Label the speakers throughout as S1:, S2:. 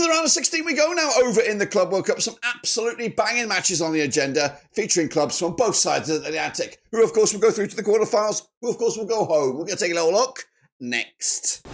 S1: the round of 16 we go now over in the Club World Cup. Some absolutely banging matches on the agenda featuring clubs from both sides of the Atlantic, who of course will go through to the quarterfinals, who of course will go home. We're going to take a little look next.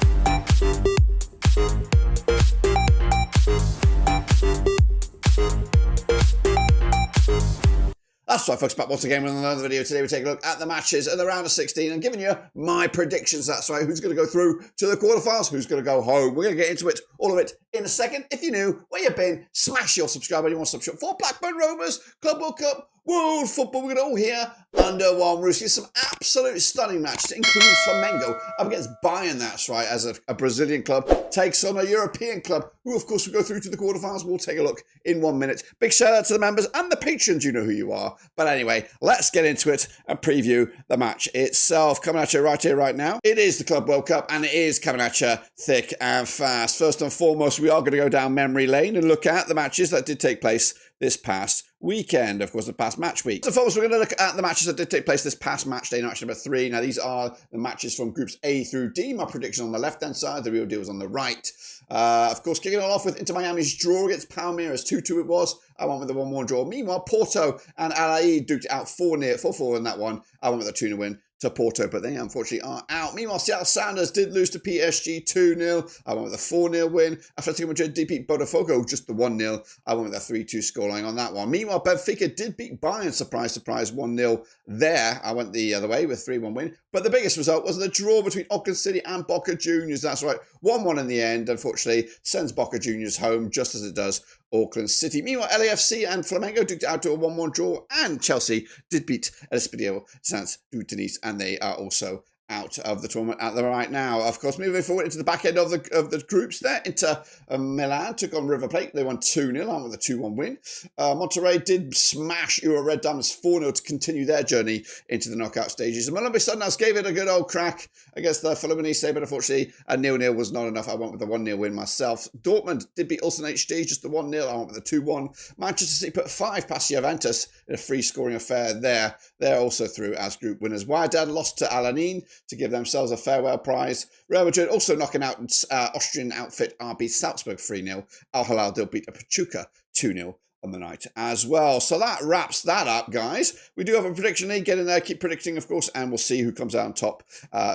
S1: That's right, folks, back once again with another video. Today we take a look at the matches in the round of 16 and giving you my predictions. That's right, who's going to go through to the quarterfinals, who's going to go home. We're going to get into it, all of it, in a second. If you're new, where you've been, smash your subscribe button. You want to subscribe for Blackburn Rovers, Club World Cup, World Football. We're going to all hear under one roof. Some absolute stunning matches, including Flamengo up against Bayern. That's right, as a Brazilian club takes on a European club, who of course will go through to the quarterfinals. We'll take a look in 1 minute. Big shout out to the members and the patrons. You know who you are. But anyway, let's get into it and preview the match itself. Coming at you right here, right now. It is the Club World Cup, and it is coming at you thick and fast. First and foremost, we are going to go down memory lane and look at the matches that did take place this past weekend, of course, the past match week. So, folks, we're going to look at the matches that did take place this past match day, match number 3. Now, these are the matches from groups A through D. My prediction on the left-hand side, the real deal is on the right. Of course, kicking it off with Inter Miami's draw against Palmeiras, 2-2 it was. I went with the 1-1 draw. Meanwhile, Porto and Hilal duked it out 4-4 in that one. I went with a 2-0 win to Porto, but they unfortunately are out. Meanwhile, Seattle Sounders did lose to PSG 2-0. I went with a 4-0 win. Atletico Madrid did beat Botafogo, just the 1-0. I went with a 3-2 scoreline on that one. Meanwhile, Benfica did beat Bayern, surprise, surprise, 1-0 there. I went the other way with 3-1 win. But the biggest result was the draw between Auckland City and Boca Juniors. That's right, 1-1 in the end, unfortunately, sends Boca Juniors home just as it does Auckland City. Meanwhile, LAFC and Flamengo duked out to a 1-1 draw, and Chelsea did beat Espanyol Sans Tunis, and they are also out of the tournament at the right now. Of course, moving forward into the back end of the groups there, Inter Milan took on River Plate. They won 2-0 on with a 2-1 win. Monterrey did smash Euro Red Diamonds 4-0 to continue their journey into the knockout stages. And Milan Sundowns gave it a good old crack against the Fluminense, but unfortunately a 0-0 was not enough. I went with a 1-0 win myself. Dortmund did beat Ulsan HD, just the 1-0. I went with a 2-1. Manchester City put 5 past Juventus in a free scoring affair there. They're also through as group winners. Wydad lost to Alanin to give themselves a farewell prize. Real Madrid also knocking out Austrian outfit RB Salzburg 3-0. Al Hilal did beat a Pachuca 2-0 on the night as well. So that wraps that up, guys. We do have a prediction league. Get in there, keep predicting, of course, and we'll see who comes out on top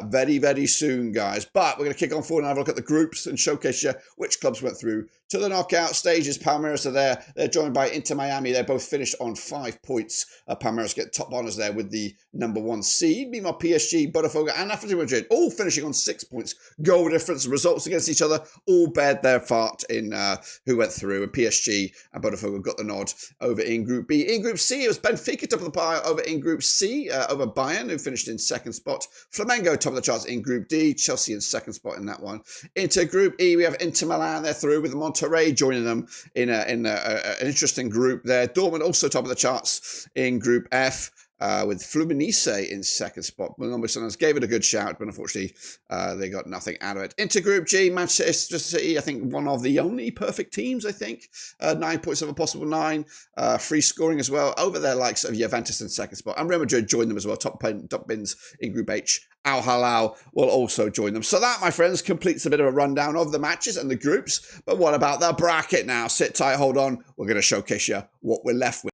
S1: very, very soon, guys. But we're going to kick on forward and have a look at the groups and showcase you which clubs went through to the knockout stages. Palmeiras are there. They're joined by Inter Miami. They're both finished on 5 points. Palmeiras get top honours there with the #1 seed. Meanwhile, PSG, Botafogo, and Atletico Madrid all finishing on 6 points. Goal difference, results against each other all bared their part in who went through. And PSG and Botafogo got the nod over in Group B. In Group C, it was Benfica top of the pile over in Group C, over Bayern, who finished in 2nd spot. Flamengo top of the charts in Group D. Chelsea in 2nd spot in that one. Into Group E, we have Inter Milan. They're through with Monterrey joining them in an interesting group there. Dortmund also top of the charts in Group F. With Fluminense in 2nd spot. Milan gave it a good shout, but unfortunately they got nothing out of it. Into Group G, Manchester City, I think one of the only perfect teams, I think. 9 points of a possible 9. Free scoring as well, over their likes of Juventus in 2nd spot. And Real Madrid joined them as well, top bins in Group H. Al Hilal will also join them. So that, my friends, completes a bit of a rundown of the matches and the groups. But what about the bracket now? Sit tight, hold on. We're going to showcase you what we're left with.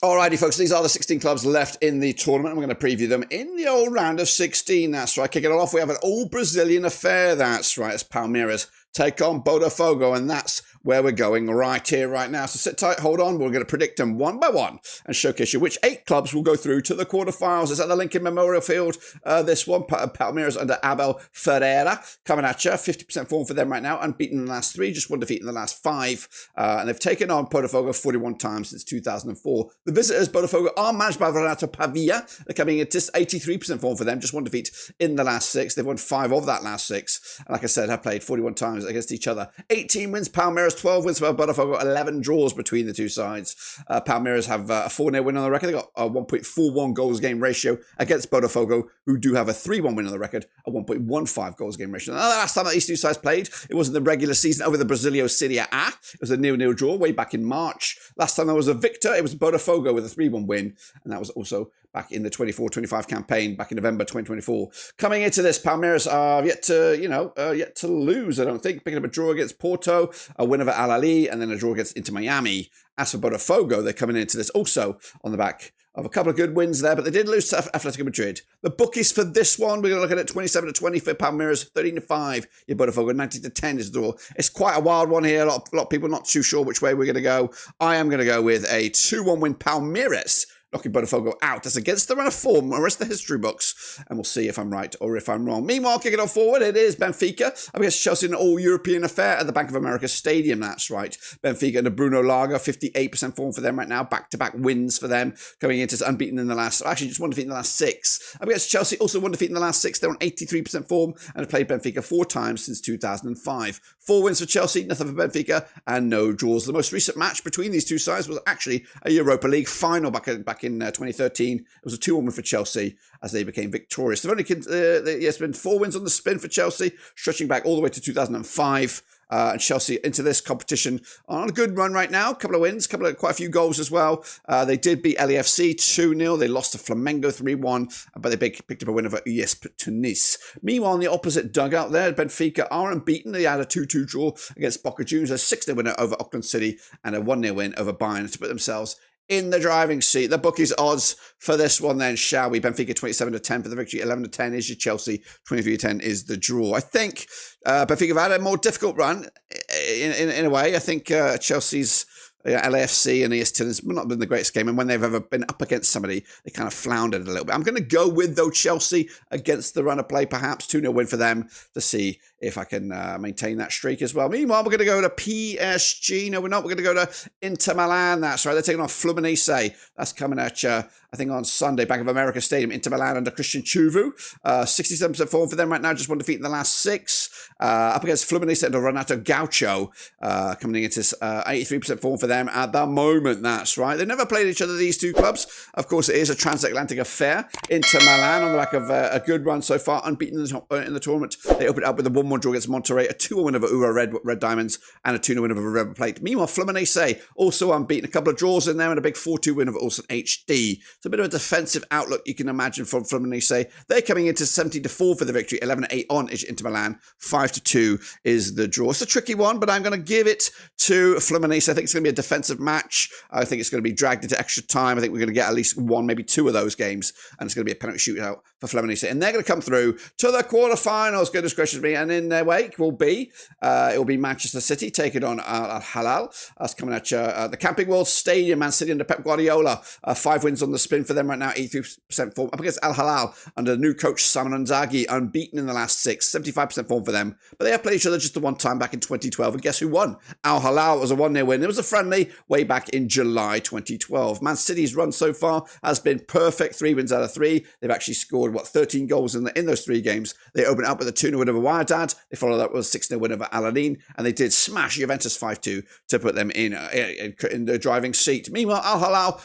S1: Alrighty, folks, these are the 16 clubs left in the tournament. We're going to preview them in the old round of 16. That's right. Kicking it off, we have an all-Brazilian affair. That's right. It's Palmeiras take on Botafogo, and that's where we're going right here, right now. So sit tight, hold on. We're going to predict them one by one and showcase you which 8 clubs will go through to the quarterfinals. It's at the Lincoln Memorial Field. This one, Palmeiras under Abel Ferreira, coming at you. 50% form for them right now, unbeaten in the last 3, just 1 defeat in the last 5. And they've taken on Botafogo 41 times since 2004. The visitors, Botafogo, are managed by Renato Pavia. They're coming in just 83% form for them, just 1 defeat in the last 6. They've won 5 of that last 6. And like I said, have played 41 times against each other. 18 wins, Palmeiras, 12 wins for Botafogo, 11 draws between the two sides. Palmeiras have a 4-0 win on the record. They've got a 1.41 goals game ratio against Botafogo, who do have a 3-1 win on the record, a 1.15 goals game ratio. Now, the last time that these two sides played, it was in the regular season over the Brasileiro Serie A. It was a 0-0 draw way back in March Last time there was a victor, it was Botafogo with a 3-1 win, and that was also back in the 24-25 campaign back in November 2024. Coming into this, Palmeiras are yet to lose, I don't think. Picking up a draw against Porto, a win over Al Ahly, and then a draw against Inter Miami. As for Botafogo, they're coming into this also on the back of a couple of good wins there, but they did lose to Atletico Madrid. The bookies for this one, we're going to look at it 27-20 for Palmeiras, 13-5. Your Botafogo, 19-10 is the draw. It's quite a wild one here. A lot of people not too sure which way we're going to go. I am going to go with a 2-1 win Palmeiras, knocking Botafogo out. That's against the run of form, the rest of the history books, and we'll see if I'm right or if I'm wrong. Meanwhile, kicking on forward, it is Benfica up against Chelsea in an all-European affair at the Bank of America Stadium. That's right. Benfica and Bruno Lager, 58% form for them right now. Back-to-back wins for them, coming into unbeaten in the last, actually just one defeat in the last 6. Up against Chelsea, also one defeat in the last 6. They're on 83% form and have played Benfica 4 times since 2005. 4 wins for Chelsea, nothing for Benfica, and no draws. The most recent match between these two sides was actually a Europa League final back in 2013. It was a 2-1 win for Chelsea as they became victorious. They've only it's been 4 wins on the spin for Chelsea, stretching back all the way to 2005. And Chelsea into this competition on a good run right now. A couple of wins, quite a few goals as well. They did beat LAFC 2-0. They lost to Flamengo 3-1, but they picked up a win over US Tunis. Meanwhile, on the opposite dugout there, Benfica are unbeaten. They had a 2-2 draw against Boca Juniors, a 6-0 winner over Auckland City, and a 1-0 win over Bayern to put themselves in the driving seat. The bookies odds for this one then, shall we? Benfica 27-10 for the victory, 11-10 is your Chelsea, 23-10 is the draw. I think Benfica have had a more difficult run in a way. I think Chelsea's LAFC and ES has not been the greatest game, and when they've ever been up against somebody, they kind of floundered a little bit. I'm going to go with, though, Chelsea against the run of play, perhaps 2-0 win for them to see if I can maintain that streak as well. Meanwhile, we're going to go to PSG. No, we're not. We're going to go to Inter Milan. That's right. They're taking on Fluminense. That's coming at you, I think, on Sunday, Bank of America Stadium. Inter Milan under Christian Chuvu. 67% form for them right now. Just one defeat in the last 6. Up against Fluminense under Renato Gaucho. Coming into 83% form for them at the moment. That's right. They've never played each other, these two clubs. Of course, it is a transatlantic affair. Inter Milan on the back of a good run so far, unbeaten in the tournament. They opened up with a 1-1 draw against Monterrey, a 2-1 win over Ura Red Diamonds, and a 2-0 win over River Plate. Meanwhile, Fluminense also unbeaten. A couple of draws in there and a big 4-2 win over Ulsan HD. It's a bit of a defensive outlook you can imagine from Fluminense. They're coming into 70-4 for the victory. 11-8 on Inter Milan. 5-2 is the draw. It's a tricky one, but I'm going to give it to Fluminense. I think it's going to be a defensive match. I think it's going to be dragged into extra time. I think we're going to get at least 1, maybe 2 of those games, and it's going to be a penalty shootout for Fluminense. And they're going to come through to the quarterfinals. Goodness gracious me. And in their wake will be Manchester City taking on Al Hilal. That's coming at you. The Camping World Stadium, Man City under Pep Guardiola. 5 wins on the spin for them right now, 83% form. Up against Al Hilal under new coach Simon Inzaghi, unbeaten in the last 6, 75% form for them. But they have played each other just the one time back in 2012. And guess who won? Al Hilal. It was a 1-0 win. It was a friendly way back in July 2012. Man City's run so far has been perfect. 3 wins out of 3. They've actually scored, 13 goals in those 3 games. They opened up with a 2-0 win over Wydad. They followed that with a 6-0 win over Al Ahly, and they did smash Juventus 5-2 to put them in the driving seat. Meanwhile, Al Hilal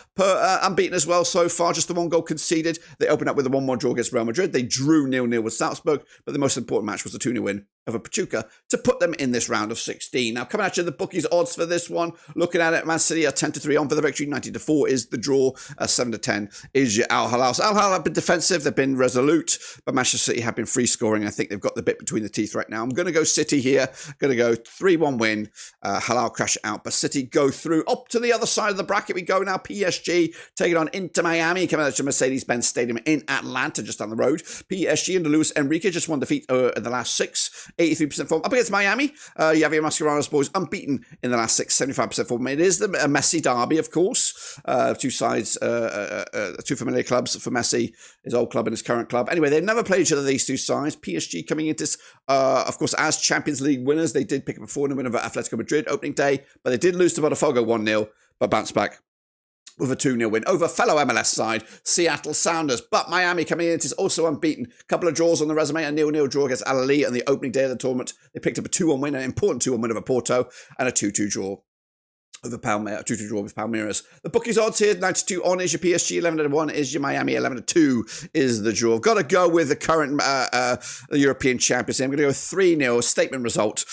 S1: unbeaten as well so far, just the 1 goal conceded. They opened up with a 1-1 draw against Real Madrid. They drew 0-0 with Salzburg, but the most important match was the 2-0 win over Pachuca to put them in this round of 16. Now, coming at you, the bookies odds for this one. Looking at it, Man City are 10-3 on for the victory. 19-4 is the draw. 7-10 is your Al Hilal. So Al Hilal have been defensive. They've been resolute, but Manchester City have been free scoring. I think they've got the bit between the teeth right now. I'm going to go City here. Going to go 3-1 win. Hilal crash out, but City go through. Up to the other side of the bracket we go now. PSG taking on Inter Miami. Coming out to Mercedes-Benz Stadium in Atlanta, just down the road. PSG under Luis Enrique, just 1 defeat in the last 6. 83% form. Up against Miami, Javier Mascherano's boys unbeaten in the last 6, 75% form. It is a Messi derby, of course. 2 sides, 2 familiar clubs for Messi, his old club and his current club. Anyway, they've never played each other, these 2 sides. PSG coming into this, of course, as Champions League winners. They did pick up a 4-0 win over Atletico Madrid opening day, but they did lose to Botafogo 1-0, but bounced back with a 2-0 win over fellow MLS side, Seattle Sounders. But Miami coming in is also unbeaten. A couple of draws on the resume, a 0-0 draw against Al Ahly on the opening day of the tournament. They picked up a 2-1 win, an important 2-1 win over Porto, and a 2-2 draw over Palmeiras, 2-2 draw with Palmeiras. The bookies odds here, 92 on is your PSG, 11-1 is your Miami, 11-2 is the draw. Got to go with the current European champions. I'm going to go 3-0, statement result.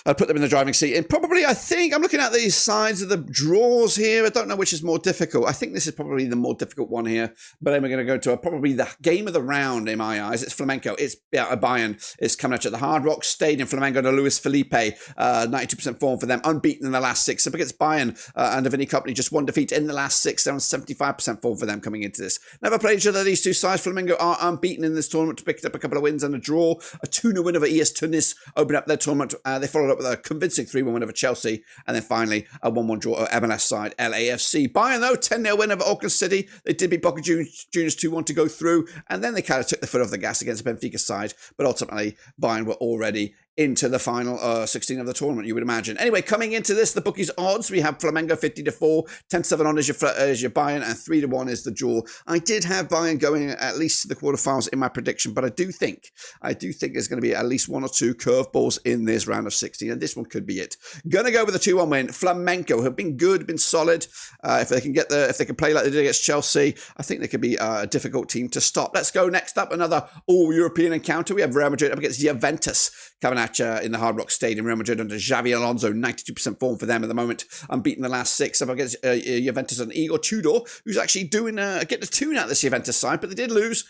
S1: I'd put them in the driving seat. And probably, I think, I'm looking at these sides of the draws here. I don't know which is more difficult. I think this is probably the more difficult one here. But then we're going to go to probably the game of the round in my eyes. It's Flamengo. It's Bayern. It's coming at you at the Hard Rock Stadium. Flamengo to Luis Felipe. 92% form for them. Unbeaten in the last 6. Up against Bayern under Vinny Company. Just 1 defeat in the last 6. They're on 75% form for them coming into this. Never played each other, these two sides. Flamengo are unbeaten in this tournament. Picked up a couple of wins and a draw. A 2-0 win over ES Tunis opened up their tournament. They followed up with a convincing 3-1 win over Chelsea. And then finally, a 1-1 draw over MLS side, LAFC. Bayern, though, 10-0 win over Auckland City. They did beat Boca Juniors 2-1 to go through. And then they kind of took the foot off the gas against Benfica side. But ultimately, Bayern were already into the final 16 of the tournament, you would imagine. Anyway, coming into this, the bookies odds, we have Flamengo 50-4, 10-7 on is your Bayern, and 3-1 is the draw. I did have Bayern going at least to the quarterfinals in my prediction, but I do think there's going to be at least 1 or 2 curveballs in this round of 16, and this one could be it. Gonna go with a 2-1 win. Flamengo have been good, been solid. If they can play like they did against Chelsea, I think they could be a difficult team to stop. Let's go next up, another all-European encounter. We have Real Madrid up against Juventus coming at you in the Hard Rock Stadium. Real Madrid under Xavi Alonso, 92% form for them at the moment. Unbeaten the last 6 up against Juventus and Igor Tudor, who's actually doing getting a tune out of this Juventus side, but they did lose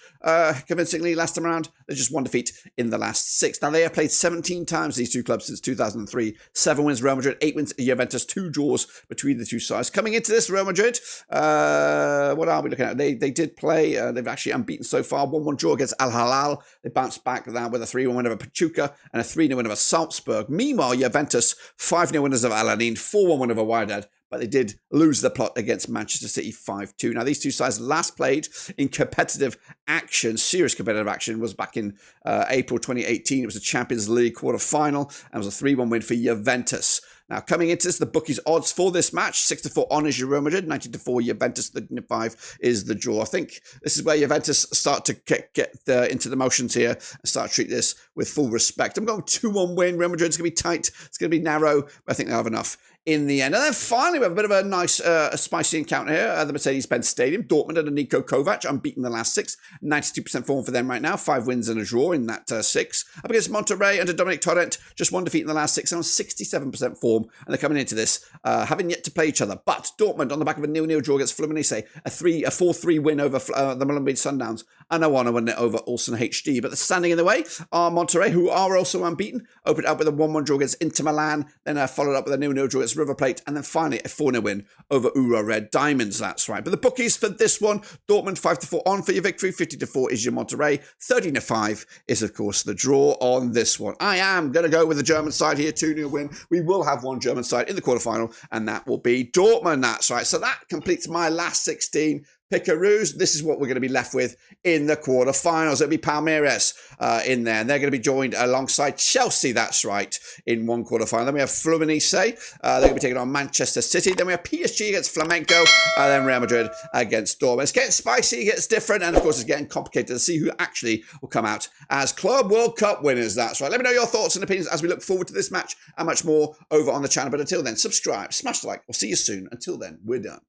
S1: convincingly last time around. They're just 1 defeat in the last 6. Now, they have played 17 times, these two clubs, since 2003. 7 wins Real Madrid, 8 wins Juventus, 2 draws between the two sides. Coming into this, Real Madrid, what are we looking at? They did play, they've actually unbeaten so far. 1-1 draw against Al Hilal. They bounced back now with a 3-1 win over Pachuca and a 3-0 win over Salzburg. Meanwhile, Juventus, 5-0 winners of Alanin, 4-1 win over Wydad, but they did lose the plot against Manchester City 5-2. Now, these two sides last played in competitive action, serious competitive action, was back in April 2018. It was a Champions League quarter-final, and it was a 3-1 win for Juventus. Now, coming into this, the bookies' odds for this match, 6-4 on is Real Madrid, 90-4 Juventus, 35 is the draw. I think this is where Juventus start to get into the motions here and start to treat this with full respect. I'm going 2-1 win. Real Madrid's going to be tight. It's going to be narrow, but I think they'll have enough in the end. And then finally, we have a bit of a nice, spicy encounter here at the Mercedes-Benz Stadium. Dortmund under Niko Kovac, unbeaten the last 6. 92% form for them right now. 5 wins and a draw in that 6. Up against Monterrey under Dominic Torrent, just 1 defeat in the last 6 and on 67% form. And they're coming into this, having yet to play each other. But Dortmund on the back of a 0-0 draw against Fluminense, a 4-3 win over the Milan Sundowns, and a 1-1 win over Ulsan HD. But the standing in the way are Monterrey, who are also unbeaten. Opened up with a 1-1 draw against Inter Milan, then followed up with a 0-0 draw against River Plate, and then finally a 4-0 win over Ura Red Diamonds. That's right. But the bookies for this one, Dortmund 5-4 on for your victory, 50-4 is your Monterrey, 13-5 is of course the draw on this one. I am going to go with the German side here, 2-0 win. We will have one German side in the quarterfinal, and that will be Dortmund. That's right. So that completes my last 16 pickaroos. This is what we're going to be left with in the quarterfinals. It'll be Palmeiras in there, and they're going to be joined alongside Chelsea. That's right, in one quarterfinal. Then we have Fluminense. They're going to be taking on Manchester City. Then we have PSG against Flamengo, and then Real Madrid against Dortmund. It's getting spicy, it gets different, and of course it's getting complicated to see who actually will come out as Club World Cup winners. That's right. Let me know your thoughts and opinions as we look forward to this match and much more over on the channel. But until then, subscribe, smash the like. We'll see you soon. Until then, we're done.